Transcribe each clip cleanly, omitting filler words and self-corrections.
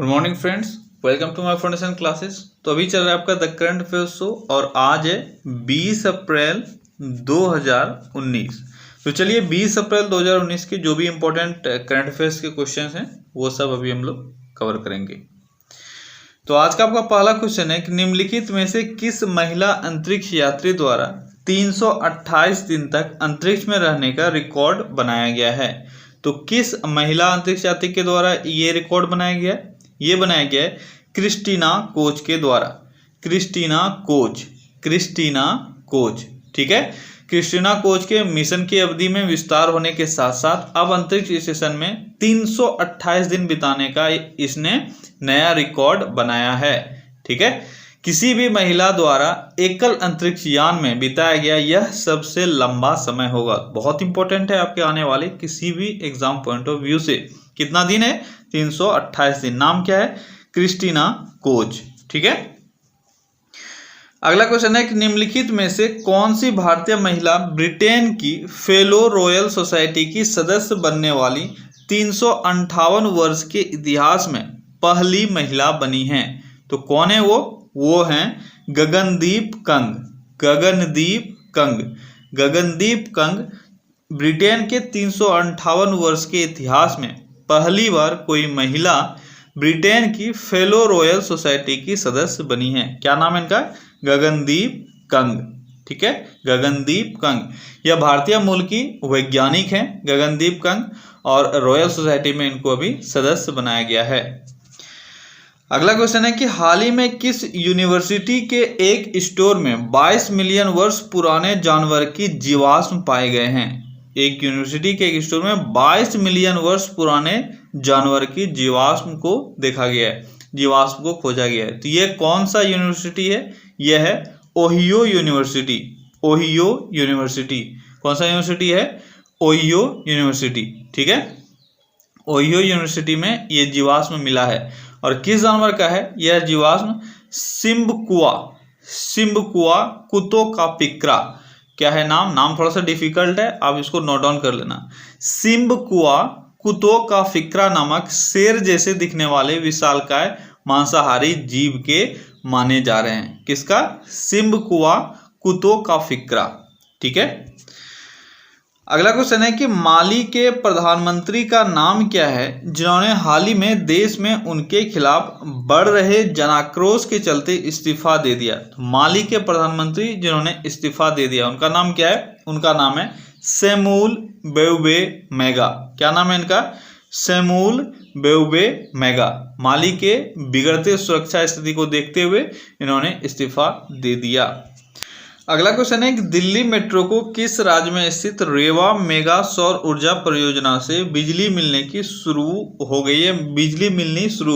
Good morning friends, welcome to my foundation classes. तो अभी चल रहा है आपका द करंट अफेयर शो और आज है 20 अप्रैल 2019। तो चलिए 20 अप्रैल 2019 के जो भी इम्पोर्टेंट करंट अफेयर्स के क्वेश्चंस हैं वो सब अभी हम लोग कवर करेंगे। तो आज का आपका पहला क्वेश्चन है कि निम्नलिखित में से किस महिला अंतरिक्ष यात्री द्वारा 328 दिन तक अंतरिक्ष में रहने का रिकॉर्ड बनाया गया है। तो किस महिला अंतरिक्ष यात्री के द्वारा ये रिकॉर्ड बनाया गया है? ये बनाया गया है क्रिस्टीना कोच के द्वारा। क्रिस्टीना कोच, ठीक है। क्रिस्टीना कोच के मिशन की अवधि में विस्तार होने के साथ साथ अब अंतरिक्ष स्टेशन में 328 दिन बिताने का इसने नया रिकॉर्ड बनाया है, ठीक है। किसी भी महिला द्वारा एकल अंतरिक्ष यान में बिताया गया यह सबसे लंबा समय होगा। बहुत इंपॉर्टेंट है आपके आने वाले किसी भी एग्जाम पॉइंट ऑफ व्यू से। कितना दिन है? 328 दिन। नाम क्या है? क्रिस्टीना कोच, ठीक है। अगला क्वेश्चन है कि निम्नलिखित में से कौन सी भारतीय महिला ब्रिटेन की फेलो रॉयल सोसाइटी की सदस्य बनने वाली 358 वर्ष के इतिहास में पहली महिला बनी है? तो कौन है वो हैं गगनदीप कंग। ब्रिटेन के 358 वर्ष के इतिहास में पहली बार कोई महिला ब्रिटेन की फेलो रॉयल सोसाइटी की सदस्य बनी है। क्या नाम है इनका? गगनदीप कंग, ठीक है। गगनदीप कंग यह भारतीय मूल की वैज्ञानिक हैं गगनदीप कंग, और रॉयल सोसाइटी में इनको अभी सदस्य बनाया गया है। अगला क्वेश्चन है कि हाल ही में किस यूनिवर्सिटी के एक स्टोर में 22 मिलियन वर्ष पुराने जानवर की जीवाश्म पाए गए हैं? एक यूनिवर्सिटी के एक स्टोर में 22 मिलियन वर्ष पुराने जानवर की जीवाश्म को देखा गया है, जीवाश्म को खोजा गया है। तो ये कौन सा यूनिवर्सिटी है? यह है ओहियो यूनिवर्सिटी। कौन सा यूनिवर्सिटी है? ओहियो यूनिवर्सिटी, ठीक है। ओहियो यूनिवर्सिटी में ये जीवाश्म मिला है। और किस जानवर का है यह जीवाश्म? सिम्बकुआ कुतो का पिक्रा। क्या है नाम थोड़ा सा डिफिकल्ट है, आप इसको नोट डाउन कर लेना। सिम्बकुआ कुतो का फिक्रा नामक शेर जैसे दिखने वाले विशालकाय मांसाहारी जीव के माने जा रहे हैं। किसका? सिम्बकुआ कुतो का फिक्रा, ठीक है। अगला क्वेश्चन है कि माली के प्रधानमंत्री का नाम क्या है जिन्होंने हाल ही में देश में उनके खिलाफ बढ़ रहे जनाक्रोश के चलते इस्तीफा दे दिया? तो माली के प्रधानमंत्री जिन्होंने इस्तीफा दे दिया उनका नाम क्या है? उनका नाम है सेमूल बेउबे मेगा। क्या नाम है इनका? सेमूल बेउबे मेगा। माली के बिगड़ते सुरक्षा स्थिति को देखते हुए इन्होंने इस्तीफा दे दिया। अगला क्वेश्चन है कि दिल्ली मेट्रो को किस राज्य में स्थित रेवा मेगा सौर ऊर्जा परियोजना से बिजली मिलनी शुरू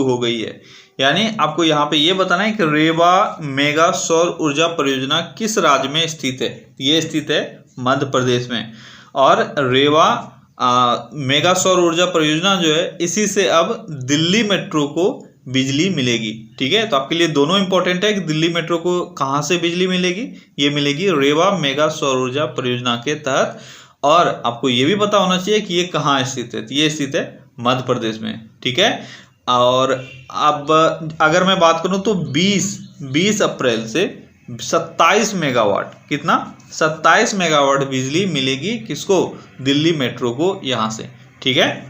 हो गई है। यानी आपको यहाँ पे ये बताना है कि रेवा मेगा सौर ऊर्जा परियोजना किस राज्य में स्थित है? ये स्थित है मध्य प्रदेश में। और रेवा मेगा सौर ऊर्जा परियोजना जो है इसी से अब दिल्ली मेट्रो को बिजली मिलेगी, ठीक है। तो आपके लिए दोनों इंपॉर्टेंट है कि दिल्ली मेट्रो को कहाँ से बिजली मिलेगी? ये मिलेगी रेवा मेगा सौर ऊर्जा परियोजना के तहत। और आपको ये भी पता होना चाहिए कि ये कहाँ स्थित है। तो ये स्थित है मध्य प्रदेश में, ठीक है। और अब अगर मैं बात करूं तो 20 अप्रैल से 27 मेगावाट, कितना? 27 मेगावाट बिजली मिलेगी किसको? दिल्ली मेट्रो को यहाँ से, ठीक है।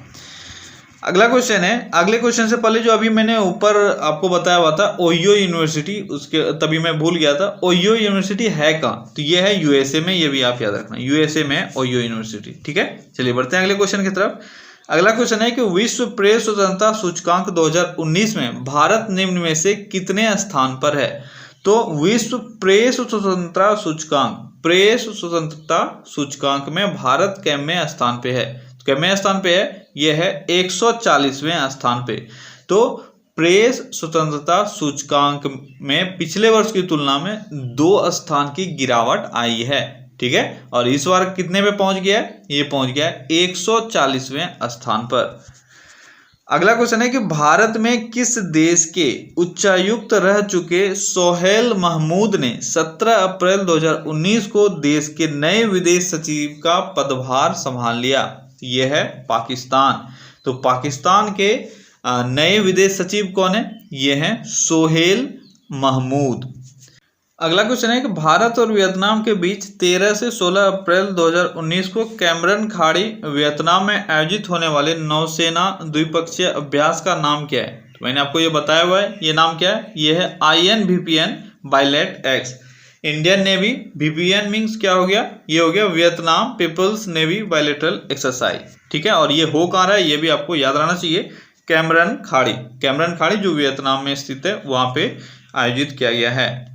अगला क्वेश्चन है, अगले क्वेश्चन से पहले जो अभी मैंने ऊपर आपको बताया हुआ था ओहियो यूनिवर्सिटी, उसके तभी मैं भूल गया था। ओहियो यूनिवर्सिटी है कहाँ? तो ये है यूएसए में, ये भी आप याद रखना, यूएसए में ओहियो यूनिवर्सिटी, ठीक है। चलिए बढ़ते हैं अगले क्वेश्चन की तरफ। अगला क्वेश्चन है कि विश्व प्रेस स्वतंत्रता सूचकांक 2019 में भारत निम्न में से कितने स्थान पर है? तो विश्व प्रेस स्वतंत्रता सूचकांक में भारत कितवें स्थान पे है? कितवें स्थान पे है? यह है 140वें स्थान पे। तो प्रेस स्वतंत्रता सूचकांक में पिछले वर्ष की तुलना में 2 स्थान की गिरावट आई है, ठीक है। और इस बार कितने पे पहुंच गया है? ये पहुंच गया है 140वें स्थान पर। अगला क्वेश्चन है कि भारत में किस देश के उच्चायुक्त रह चुके सोहेल महमूद ने 17 अप्रैल 2019 को देश के नए विदेश सचिव का पदभार संभाल लिया? यह है पाकिस्तान। तो पाकिस्तान के नए विदेश सचिव कौन है? ये हैं सोहेल महमूद। अगला क्वेश्चन है कि भारत और वियतनाम के बीच 13 से 16 अप्रैल 2019 को कैमरन खाड़ी वियतनाम में आयोजित होने वाले नौसेना द्विपक्षीय अभ्यास का नाम क्या है? तो मैंने आपको ये बताया हुआ है, ये नाम क्या है? ये है INVPN बाइलेट एक्स। इंडियन नेवी, VPN मीन्स क्या हो गया? ये हो गया Vietnam People's Navy bilateral exercise, ठीक है। और ये हो कहाँ रहा है ये भी आपको याद रहना चाहिए, कैमरन खाड़ी जो वियतनाम में स्थित है वहां पे आयोजित किया गया है।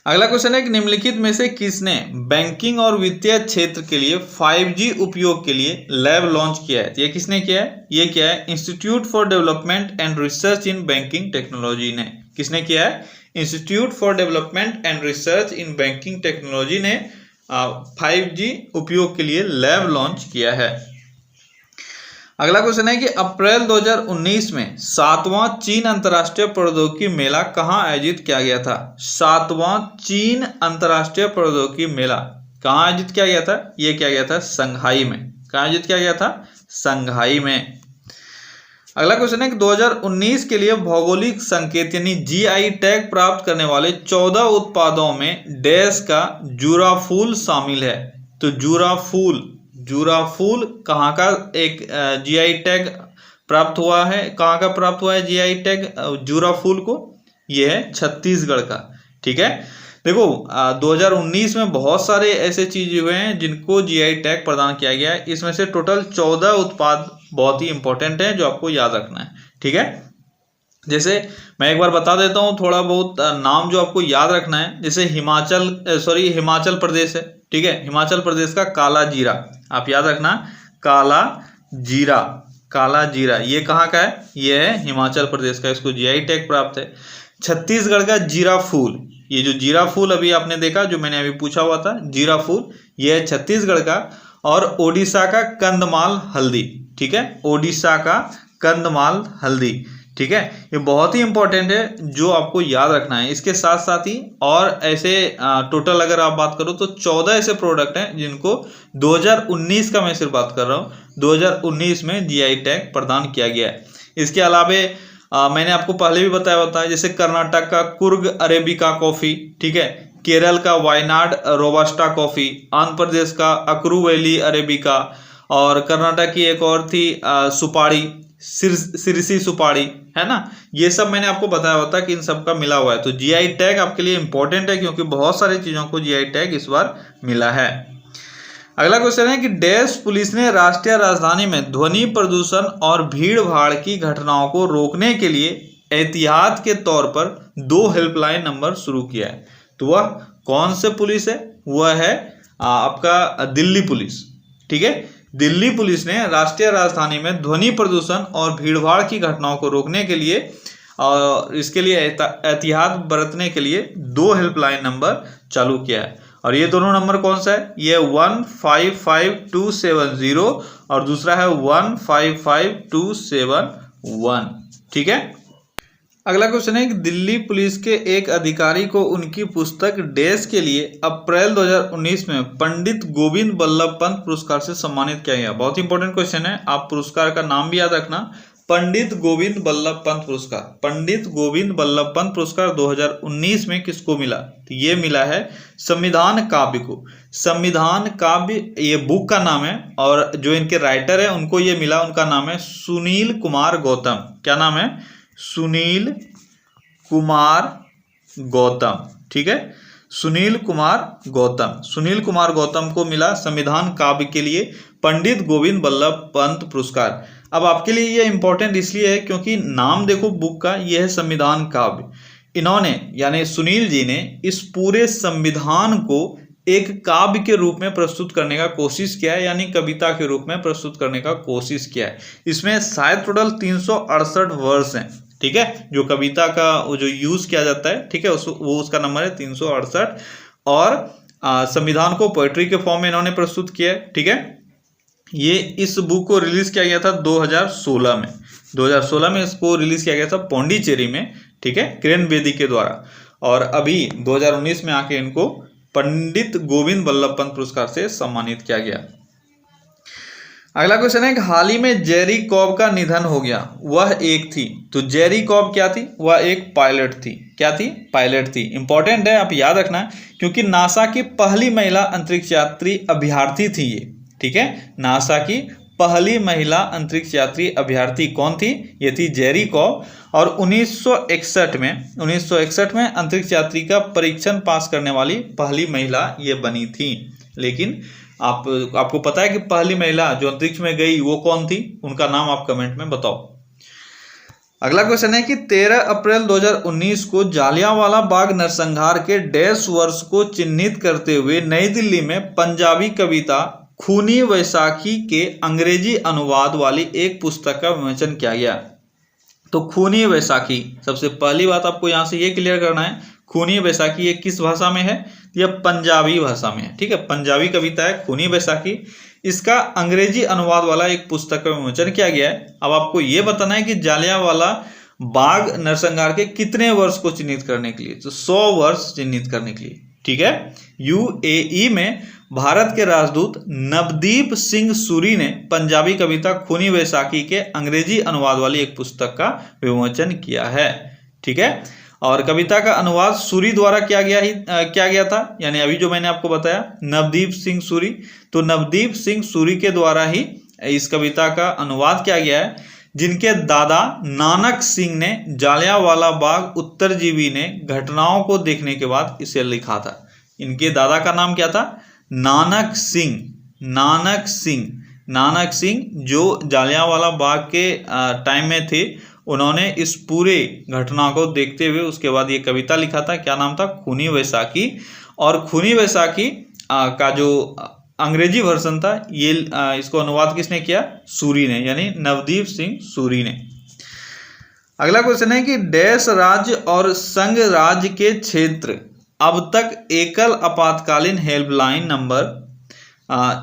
अगला क्वेश्चन है कि निम्नलिखित में से किसने बैंकिंग और वित्तीय क्षेत्र के लिए 5G उपयोग के लिए लैब लॉन्च किया है? ये किसने किया है? ये क्या है? Institute for development and research in banking technology ने। किसने किया है? Institute for development and research in banking technology ने 5G उपयोग के लिए लैब लॉन्च किया है। अगला क्वेश्चन है कि अप्रैल 2019 में 7वां चीन अंतर्राष्ट्रीय प्रौद्योगिकी मेला कहाँ आयोजित किया गया था? 7वां चीन अंतर्राष्ट्रीय प्रौद्योगिकी मेला कहाँ आयोजित किया गया था? ये किया गया था संघाई में। कहाँ आयोजित किया गया था? संघाई में। अगला क्वेश्चन है कि 2019 के लिए भौगोलिक संकेत यानी GI टैग प्राप्त करने वाले 14 उत्पादों में डैश का जूराफूल शामिल है। तो जूराफूल कहाँ का एक GI टैग प्राप्त हुआ है? कहाँ का प्राप्त हुआ है GI टैग जूराफूल को? ये है छत्तीसगढ़ का, ठीक है। देखो 2019 में बहुत सारे ऐसे चीज हुए हैं जिनको GI टैग प्रदान किया गया है। इसमें से टोटल 14 उत्पाद बहुत ही इंपॉर्टेंट है जो आपको याद रखना है, ठीक है। जैसे मैं एक बार बता देता हूँ थोड़ा बहुत नाम जो आपको याद रखना है। जैसे हिमाचल प्रदेश है, ठीक है। हिमाचल प्रदेश का काला जीरा, आप याद रखना, काला जीरा ये कहाँ का है? ये है हिमाचल प्रदेश का, इसको GI टैग प्राप्त है। छत्तीसगढ़ का जीरा फूल, ये जो जीरा फूल अभी आपने देखा जो मैंने अभी पूछा हुआ था, जीरा फूल ये है छत्तीसगढ़ का। और ओडिशा का कंदमाल हल्दी, ठीक है, ओडिशा का कंदमाल हल्दी, ठीक है। ये बहुत ही इंपॉर्टेंट है जो आपको याद रखना है। इसके साथ साथ ही और ऐसे टोटल अगर आप बात करो तो 14 ऐसे प्रोडक्ट हैं जिनको 2019 का मैं सिर्फ बात कर रहा हूँ, 2019 में GI टैग प्रदान किया गया है। इसके अलावा मैंने आपको पहले भी बताया होता है, जैसे कर्नाटक का कुर्ग अरेबिका कॉफी, ठीक है, केरल का वायनाड रोबास्टा कॉफी, आंध्र प्रदेश का अक्रू वैली अरेबिका, और कर्नाटक की एक और थी सुपारी, सिरसी सुपारी, है ना। ये सब मैंने आपको बताया होता कि इन सब का मिला हुआ है। तो GI टैग आपके लिए इंपॉर्टेंट है क्योंकि बहुत सारी चीजों को GI टैग इस बार मिला है। अगला क्वेश्चन है कि डैश पुलिस ने राष्ट्रीय राजधानी में ध्वनि प्रदूषण और भीड़ भाड़ की घटनाओं को रोकने के लिए एहतियात के तौर पर 2 हेल्पलाइन नंबर शुरू किया है। तो वह कौन से पुलिस है? वह है आपका दिल्ली पुलिस, ठीक है। दिल्ली पुलिस ने राष्ट्रीय राजधानी में ध्वनि प्रदूषण और भीड़भाड़ की घटनाओं को रोकने के लिए और इसके लिए एहतियात बरतने के लिए 2 हेल्पलाइन नंबर चालू किया है। और ये दोनों नंबर कौन सा है? ये 155270 और दूसरा है 155271, ठीक है। अगला क्वेश्चन है कि दिल्ली पुलिस के एक अधिकारी को उनकी पुस्तक डैश के लिए अप्रैल 2019 में पंडित गोविंद बल्लभ पंत पुरस्कार से सम्मानित किया गया। बहुत इंपॉर्टेंट क्वेश्चन है, आप पुरस्कार का नाम भी याद रखना, पंडित गोविंद बल्लभ पंत पुरस्कार। पंडित गोविंद बल्लभ पंत पुरस्कार 2019 में किसको मिला? तो ये मिला है संविधान काव्य को। संविधान काव्य ये बुक का नाम है और जो इनके राइटर है उनको ये मिला, उनका नाम है सुनील कुमार गौतम। क्या नाम है? सुनील कुमार गौतम, ठीक है, सुनील कुमार गौतम को मिला संविधान काव्य के लिए पंडित गोविंद बल्लभ पंत पुरस्कार। अब आपके लिए ये इंपॉर्टेंट इसलिए है क्योंकि नाम देखो बुक का, ये है संविधान काव्य। इन्होंने यानी सुनील जी ने इस पूरे संविधान को एक काव्य के रूप में प्रस्तुत करने का कोशिश किया है, यानी कविता के रूप में प्रस्तुत करने का कोशिश किया है। इसमें शायद टोटल 368 वर्ष हैं, ठीक है, जो कविता का जो यूज किया जाता है, ठीक है, वो उसका नंबर है 368। और संविधान को पोएट्री के फॉर्म में इन्होंने प्रस्तुत किया है, ठीक है। ये इस बुक को रिलीज किया गया था 2016 में इसको रिलीज किया गया था पौंडीचेरी में, ठीक है, किरण बेदी के द्वारा। और अभी 2019 में आके इनको पंडित गोविंद बल्लभ पंत पुरस्कार से सम्मानित किया गया। अगला क्वेश्चन है कि हाल ही में जेरी कॉब का निधन हो गया, वह एक थी। तो जेरी कॉब क्या थी? वह एक पायलट थी। क्या थी? पायलट थी। इंपॉर्टेंट है, आप याद रखना, क्योंकि नासा की पहली महिला अंतरिक्ष यात्री अभ्यर्थी थी ये। ठीक है, नासा की पहली महिला अंतरिक्ष यात्री अभ्यर्थी कौन थी? ये थी जेरी कॉब। और 1961 में अंतरिक्ष यात्री का परीक्षण पास करने वाली पहली महिला ये बनी थी। लेकिन आपको पता है कि पहली महिला जो अंतरिक्ष में गई वो कौन थी? उनका नाम आप कमेंट में बताओ। अगला क्वेश्चन है कि 13 अप्रैल 2019 को जालियांवाला बाग नरसंहार के डैश वर्ष को चिन्हित करते हुए नई दिल्ली में पंजाबी कविता खूनी वैसाखी के अंग्रेजी अनुवाद वाली एक पुस्तक का विमोचन किया गया। तो खूनी वैसाखी, सबसे पहली बात आपको यहां से ये क्लियर करना है, खूनी वैसाखी ये किस भाषा में है? यह पंजाबी भाषा में है। ठीक है, पंजाबी कविता है खूनी वैसाखी। इसका अंग्रेजी अनुवाद वाला एक पुस्तक का विमोचन किया गया है। अब आपको यह बताना है कि जालियांवाला बाग नरसंहार के कितने वर्ष को चिन्हित करने के लिए? तो 100 वर्ष चिन्हित करने के लिए। ठीक है, यूएई में भारत के राजदूत नवदीप सिंह सूरी ने पंजाबी कविता खूनी वैसाखी के अंग्रेजी अनुवाद वाली एक पुस्तक का विमोचन किया है। ठीक है, और कविता का अनुवाद सूरी द्वारा किया गया था, यानी अभी जो मैंने आपको बताया नवदीप सिंह सूरी, तो नवदीप सिंह सूरी के द्वारा ही इस कविता का अनुवाद किया गया है, जिनके दादा नानक सिंह ने जालियांवाला बाग उत्तरजीवी ने घटनाओं को देखने के बाद इसे लिखा था। इनके दादा का नाम क्या था? नानक सिंह जो जालियांवाला बाग के टाइम में थे। उन्होंने इस पूरे घटना को देखते हुए उसके बाद ये कविता लिखा था। क्या नाम था? खूनी वैसाखी। और खूनी वैसाखी का जो अंग्रेजी वर्जन था ये इसको अनुवाद किसने किया? सूरी ने, यानी नवदीप सिंह सूरी ने। अगला क्वेश्चन है कि डैश राज्य और संघ राज्य के क्षेत्र अब तक एकल आपातकालीन हेल्पलाइन नंबर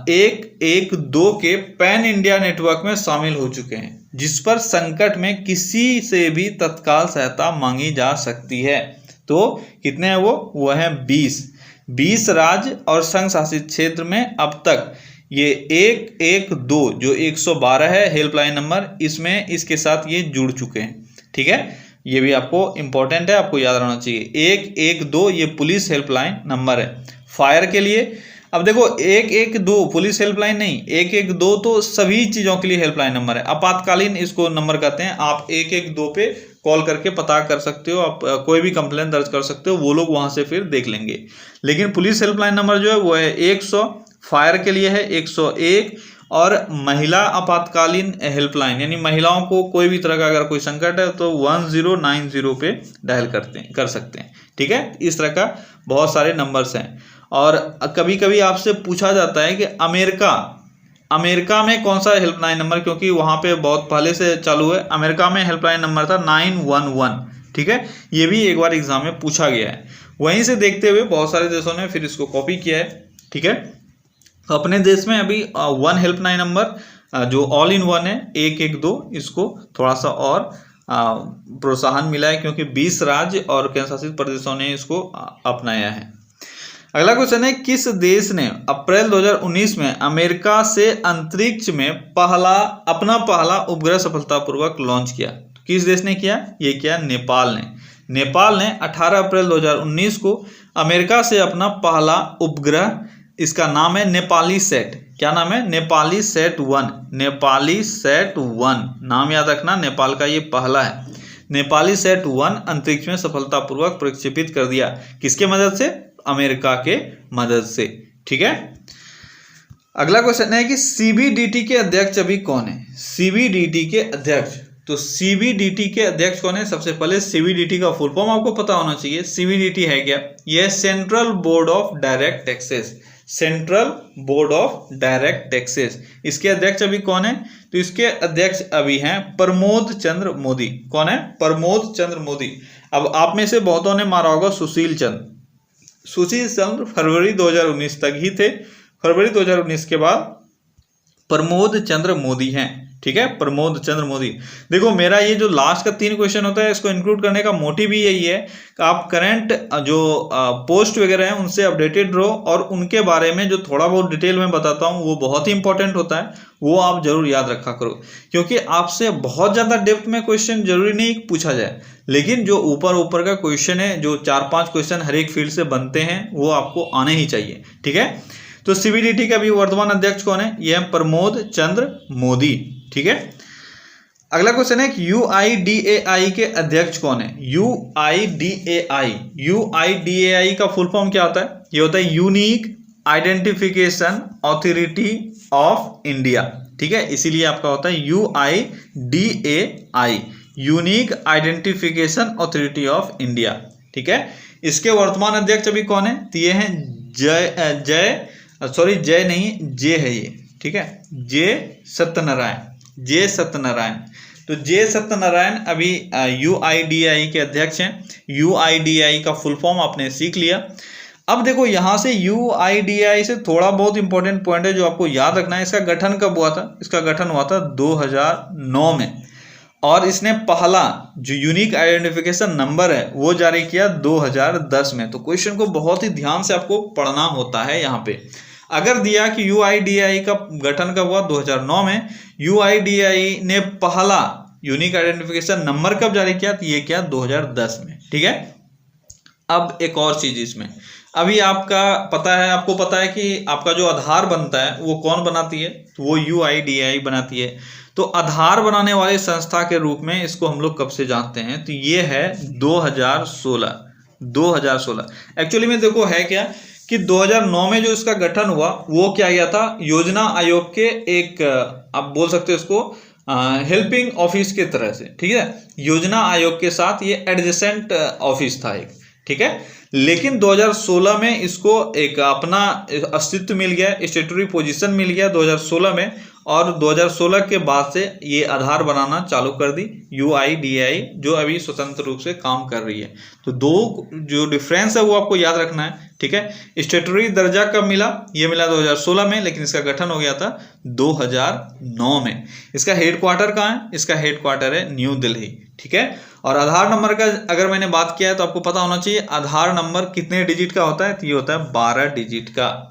112 के पैन इंडिया नेटवर्क में शामिल हो चुके हैं, जिस पर संकट में किसी से भी तत्काल सहायता मांगी जा सकती है। तो कितने हैं वो हैं 20 राज्य और संघ शासित क्षेत्र में अब तक ये 112 जो 112 है हेल्पलाइन नंबर, इसमें इसके साथ ये जुड़ चुके हैं। ठीक है, ये भी आपको इंपॉर्टेंट है, आपको याद रहना चाहिए। 112 ये पुलिस हेल्पलाइन नंबर है फायर के लिए। अब देखो 112 पुलिस हेल्पलाइन नहीं, 112 तो सभी चीजों के लिए हेल्पलाइन नंबर है। आपातकालीन इसको नंबर कहते हैं। आप 112 पे कॉल करके पता कर सकते हो, आप कोई भी कंप्लेंट दर्ज कर सकते हो, वो लोग वहां से फिर देख लेंगे। लेकिन पुलिस हेल्पलाइन नंबर जो है वो है 100, फायर के लिए है 101, और महिला आपातकालीन हेल्पलाइन यानी महिलाओं को कोई भी तरह का अगर कोई संकट है तो 1090 पे डायल कर सकते हैं। ठीक है, इस तरह का बहुत सारे नंबर्स हैं। और कभी कभी आपसे पूछा जाता है कि अमेरिका में कौन सा हेल्पलाइन नंबर, क्योंकि वहां पे बहुत पहले से चालू है। अमेरिका में हेल्पलाइन नंबर था 911। ठीक है, ये भी एक बार एग्जाम में पूछा गया है। वहीं से देखते हुए बहुत सारे देशों ने फिर इसको कॉपी किया है। ठीक है, तो अपने देश में अभी 1 हेल्पलाइन नंबर जो ऑल इन वन है 112, इसको थोड़ा सा और प्रोत्साहन मिला है, क्योंकि 20 राज्य और केंद्र शासित प्रदेशों ने इसको अपनाया है। अगला क्वेश्चन है, किस देश ने अप्रैल 2019 में अमेरिका से अंतरिक्ष में अपना पहला उपग्रह सफलतापूर्वक लॉन्च किया? किस देश ने किया? ये किया नेपाल ने। नेपाल ने 18 अप्रैल 2019 को अमेरिका से अपना पहला उपग्रह, इसका नाम है नेपाली सेट। क्या नाम है? नेपाली सेट 1। नेपाली सेट 1 नाम याद रखना, नेपाल का ये पहला है। नेपाली सेट 1 अंतरिक्ष में सफलतापूर्वक प्रक्षेपित कर दिया। किसके मदद से? अमेरिका के मदद से। ठीक है, अगला क्वेश्चन है कि सीबीडीटी के अध्यक्ष अभी कौन है? सीबीडीटी के अध्यक्ष, तो सीबीडीटी के अध्यक्ष कौन है? सबसे पहले सीबीडीटी का फुल फॉर्म आपको पता होना चाहिए। सीबीडीटी है क्या? यह central board of direct taxes, central board of direct taxes. इसके अध्यक्ष अभी कौन है? तो इसके अध्यक्ष अभी हैं प्रमोद चंद्र मोदी। कौन है? प्रमोद चंद्र मोदी। अब आप में से बहुतों ने मारा होगा सुशील चंद्र। सुशील चंद्र फरवरी 2019 तक ही थे। फरवरी 2019 के बाद प्रमोद चंद्र मोदी हैं। ठीक है, प्रमोद चंद्र मोदी। देखो मेरा ये जो लास्ट का 3 क्वेश्चन होता है इसको इंक्लूड करने का मोटिव भी यही है कि आप करंट जो पोस्ट वगैरह हैं उनसे अपडेटेड रहो, और उनके बारे में जो थोड़ा बहुत डिटेल में बताता हूँ वो बहुत ही इंपॉर्टेंट होता है, वो आप जरूर याद रखा करो, क्योंकि आपसे बहुत ज़्यादा डेप्थ में क्वेश्चन जरूरी नहीं पूछा जाए, लेकिन जो ऊपर ऊपर का क्वेश्चन है, जो 4-5 क्वेश्चन हर एक फील्ड से बनते हैं वो आपको आने ही चाहिए। ठीक है, तो सीबीडीटी का अभी वर्तमान अध्यक्ष कौन है? ये है प्रमोद चंद्र मोदी। ठीक है, अगला क्वेश्चन है कि यूआईडीएआई के अध्यक्ष कौन है? यूआईडीएआई का फुल फॉर्म क्या होता है? ये होता है unique identification authority of India. ठीक है, इसीलिए आपका होता है UIDAI, unique identification authority of India. ठीक है, इसके वर्तमान अध्यक्ष अभी कौन है? तो ये है जय है ये। ठीक है, जे सत्यनारायण। तो जे सत्यनारायण अभी यूआईडीएआई के अध्यक्ष हैं। यूआईडीएआई का फुल फॉर्म आपने सीख लिया। अब देखो यहाँ से यूआईडीएआई से थोड़ा बहुत इंपॉर्टेंट पॉइंट है जो आपको याद रखना है। इसका गठन कब हुआ था? इसका गठन हुआ था 2009 में, और इसने पहला जो यूनिक आइडेंटिफिकेशन नंबर है वो जारी किया 2010 में। तो क्वेश्चन को बहुत ही ध्यान से आपको पढ़ना होता है। यहाँ पे अगर दिया कि यूआईडीएआई का गठन कब हुआ? 2009 में। यूआईडीएआई ने पहला यूनिक आइडेंटिफिकेशन नंबर कब जारी किया? तो ये किया 2010 में। ठीक है, अब एक और चीज इसमें, अभी आपको पता है कि आपका जो आधार बनता है वो कौन बनाती है? तो वो यूआईडीएआई बनाती है। तो आधार बनाने वाली संस्था के रूप में इसको हम लोग कब से जानते हैं? तो ये है 2016। एक्चुअली में देखो है क्या कि 2009 में जो इसका गठन हुआ वो क्या किया था? योजना आयोग के एक आप बोल सकते हो इसको हेल्पिंग ऑफिस के तरह से। ठीक है, योजना आयोग के साथ ये एडजेसेंट ऑफिस था एक। ठीक है, लेकिन 2016 में इसको एक अपना अस्तित्व मिल गया, स्टेटरी पोजीशन मिल गया 2016 में, और 2016 के बाद से ये आधार बनाना चालू कर दी यूआईडीएआई, जो अभी स्वतंत्र रूप से काम कर रही है। तो दो जो डिफरेंस है वो आपको याद रखना है। ठीक है, स्टेटरी दर्जा कब मिला? ये मिला 2016 में, लेकिन इसका गठन हो गया था 2009 में। इसका हेडक्वार्टर कहाँ है? इसका हेडक्वार्टर है न्यू दिल्ली। ठीक है, और आधार नंबर का अगर मैंने बात किया है तो आपको पता होना चाहिए आधार नंबर कितने डिजिट का होता है? तो ये होता है 12 डिजिट का।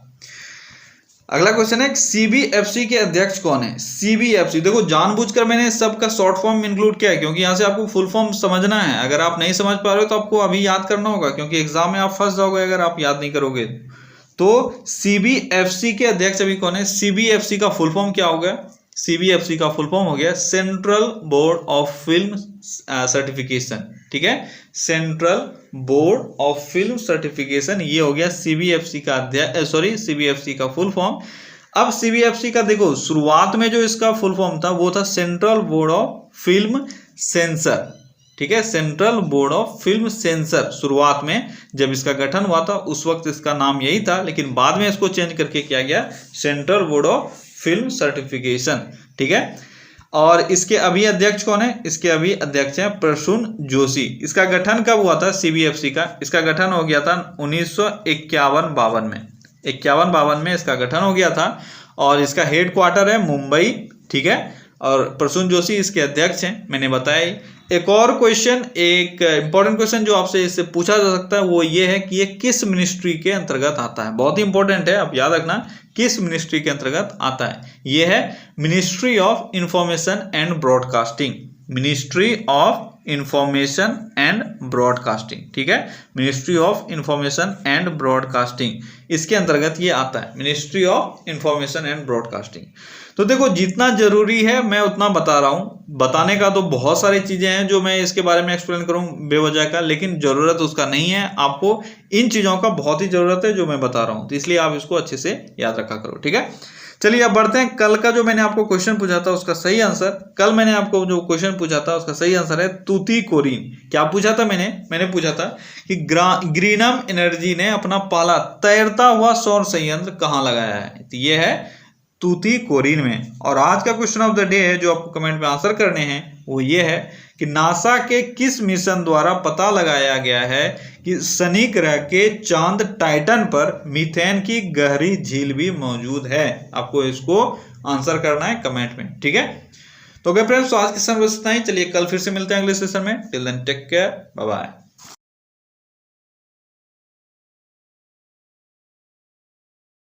अगला क्वेश्चन है सीबीएफसी के अध्यक्ष कौन है? सीबीएफसी, देखो जानबूझकर मैंने सबका शॉर्ट फॉर्म इंक्लूड किया है क्योंकि यहाँ से आपको फुल फॉर्म समझना है। अगर आप नहीं समझ पा रहे हो तो आपको अभी याद करना होगा, क्योंकि एग्जाम में आप फंस जाओगे अगर आप याद नहीं करोगे। तो सीबीएफसी के अध्यक्ष अभी कौन है? सीबीएफसी का फुल फॉर्म क्या हो गया? सीबीएफसी का फुल फॉर्म हो गया central board of film certification. ठीक है, central board of film certification, ये हो गया सीबीएफसी का सीबीएफसी का फुल फॉर्म। अब सीबीएफसी का देखो शुरुआत में जो इसका फुल फॉर्म था वो था central board of film sensor. ठीक है, central board of film sensor. शुरुआत में जब इसका गठन हुआ था उस वक्त इसका नाम यही था, लेकिन बाद में इसको चेंज करके किया गया central board of film certification. ठीक है, और इसके अभी अध्यक्छ कौन है? इसके अभी अध्यक्ष हैं प्रसून जोशी। इसका गठन कब हुआ था सीबीएफसी का? इसका गठन हो गया था 1951-52 में। 51-52 में इसका गठन हो गया था, और इसका हेडक्वार्टर है मुंबई। ठीक है, और प्रसून जोशी इसके अध्यक्ष हैं, मैंने बताया। एक और क्वेश्चन, एक इंपॉर्टेंट क्वेश्चन जो आपसे इससे पूछा जा सकता है वो ये है कि ये किस मिनिस्ट्री के अंतर्गत आता है? बहुत ही इंपॉर्टेंट है, आप याद रखना किस मिनिस्ट्री के अंतर्गत आता है। ये है ministry of information and broadcasting. Ministry of information and broadcasting. ठीक है, ministry of information and broadcasting, इसके अंतर्गत ये आता है, ministry of information and broadcasting. तो देखो जितना जरूरी है मैं उतना बता रहा हूं। बताने का तो बहुत सारी चीजें हैं जो मैं इसके बारे में एक्सप्लेन करूं बेवजह का, लेकिन जरूरत उसका नहीं है। आपको इन चीजों का बहुत ही जरूरत है जो मैं बता रहा हूं, तो इसलिए आप इसको अच्छे से याद रखा करो। ठीक है, चलिए अब बढ़ते हैं। कल का जो मैंने आपको क्वेश्चन पूछा था उसका सही आंसर, कल मैंने आपको जो क्वेश्चन पूछा था उसका सही आंसर है तूतीकोरिन। क्या पूछा था मैंने पूछा था कि ग्रीनम एनर्जी ने अपना पहला तैरता हुआ सौर संयंत्र कहाँ लगाया है? तो ये है तूतीकोरिन में। और आज का क्वेश्चन ऑफ द डे है जो आपको कमेंट में आंसर करने हैं वो ये है कि नासा के किस मिशन द्वारा पता लगाया गया है कि शनि ग्रह के चांद टाइटन पर मीथेन की गहरी झील भी मौजूद है? आपको इसको आंसर करना है कमेंट में। ठीक है, तो ओके फ्रेंड्स, तो आज के सेशन में बस इतना ही। चलिए कल फिर से मिलते हैं अगले सेशन में। Till then take care, bye bye.